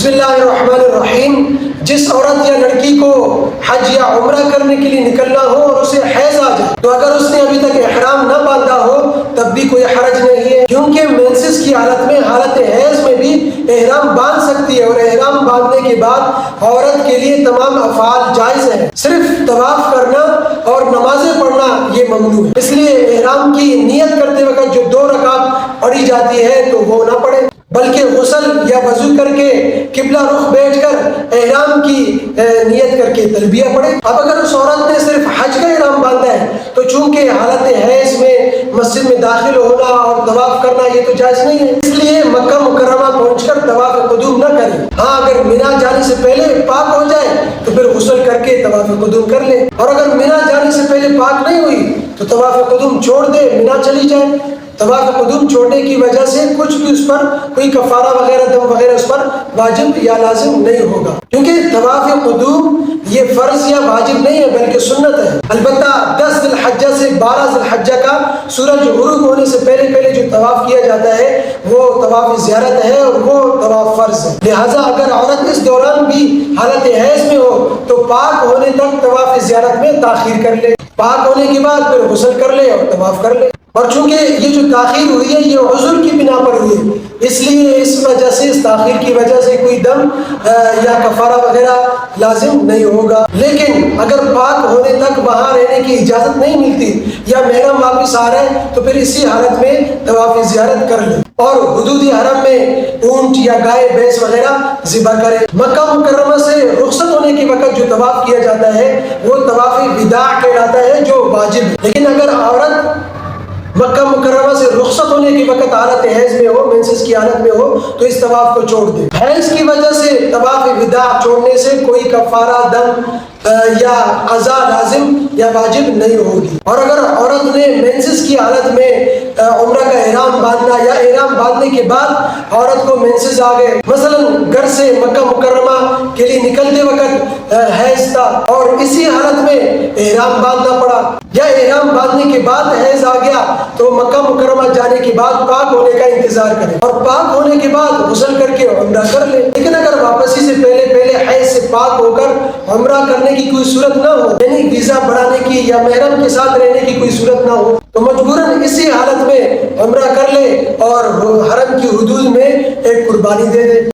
بسم اللہ الرحمن الرحیم۔ جس عورت یا لڑکی کو حج یا عمرہ کرنے کے لیے نکلنا ہو اور اسے حیض آ جائے تو اگر اس نے ابھی تک احرام نہ باندھا ہو تب بھی کوئی حرج نہیں ہے، کیونکہ مینسس کی حالت میں، حالت حیض میں بھی احرام باندھ سکتی ہے، اور احرام باندھنے کے بعد عورت کے لیے تمام افعال جائز ہیں، صرف طواف کرنا اور نمازیں پڑھنا یہ ممنوع ہے۔ اس لیے احرام کی نیت کرتے وقت جو 2 رکعت پڑھی جاتی ہے تو وہ نہ پڑھے، بلکہ غسل یا وضو کر کے قبلہ رخ بیٹھ کر احرام کی نیت کر کے تلبیہ پڑھے۔ اب اگر اس عورت نے صرف حج کا احرام باندھا ہے تو چونکہ حالت حیض میں مسجد میں داخل ہونا اور طواف کرنا یہ تو جائز نہیں ہے، اس لیے مکہ مکرمہ پہنچ کر طواف قدوم نہ کرے۔ ہاں، اگر مینا جانے سے پہلے پاک ہو جائے تو پھر غسل کر کے طواف قدوم کر لے، اور اگر مینا جانے سے پہلے پاک نہیں ہوئی تو طواف قدوم چھوڑ دے، مینا چلی جائے۔ طواف قدوم چھوڑنے کی وجہ سے کچھ بھی اس پر کوئی کفارہ وغیرہ، دم وغیرہ اس پر واجب یا لازم نہیں ہوگا، کیونکہ طواف قدوم یہ فرض یا واجب نہیں ہے بلکہ سنت ہے۔ البتہ 10 ذی الحجہ سے 12 ذی الحجہ کا سورج غروب ہونے سے پہلے جو طواف کیا جاتا ہے وہ طواف زیارت ہے اور وہ طواف فرض ہے۔ لہٰذا اگر عورت اس دوران بھی حالت حیض میں ہو تو پاک ہونے تک طواف زیارت میں تاخیر کر لے، پاک ہونے کے بعد پھر غسل کر لے اور طواف کر لے۔ اور چونکہ یہ جو تاخیر ہوئی ہے یہ عذر کی بنا پر ہوئی ہے، اس لیے اس وجہ سے، اس تاخیر کی وجہ سے کوئی دم یا کفارہ وغیرہ لازم نہیں ہوگا۔ لیکن اگر پاک ہونے تک وہاں رہنے کی اجازت نہیں ملتی یا محرم واپس آ رہے ہیں تو پھر اسی حالت میں طواف زیارت کر لیں اور حدود حرم میں اونٹ یا گائے بھینس وغیرہ ذبح کرے۔ مکہ مکرمہ سے رخصت ہونے کے وقت جو طواف کیا جاتا ہے وہ طواف وداع کہلاتا ہے جو واجب ہے۔ لیکن اگر عورت مکہ مکرمہ سے رخصت ہونے کے وقت حالت حیض میں ہو، مینسس کی حالت میں ہو تو اس طواف کو چھوڑ دے۔ حیض کی وجہ سے طواف وداع چھوڑنے سے کوئی کفارہ، دم یا قضا لازم یا واجب نہیں ہوگی۔ اور اگر عورت نے مینسس کی حالت میں عمرہ کا احرام باندھنا یا احرام باندھنے کے بعد عورت کو مینسس آ گئے، مثلا گھر سے مکہ مکرمہ کے لیے نکلتے وقت حیض تھا اور اسی حالت میں احرام باندھنا پڑا، یا احرام باندھنے کے بعد حیض آ گیا تو مکہ مکرمہ جانے کے بعد پاک ہونے کا انتظار کرے اور پاک ہونے کے بعد غسل کر کے عمرہ کر لے۔ لیکن اگر واپسی سے پہلے حیض سے پاک ہو کر عمرہ کرنے کی کوئی صورت نہ ہو، یعنی ویزا بڑھانے کی یا محرم کے ساتھ رہنے کی کوئی صورت نہ ہو، تو مجبوراً اسی حالت میں عمرہ کر لے اور حرم کی حدود میں ایک قربانی دے دے۔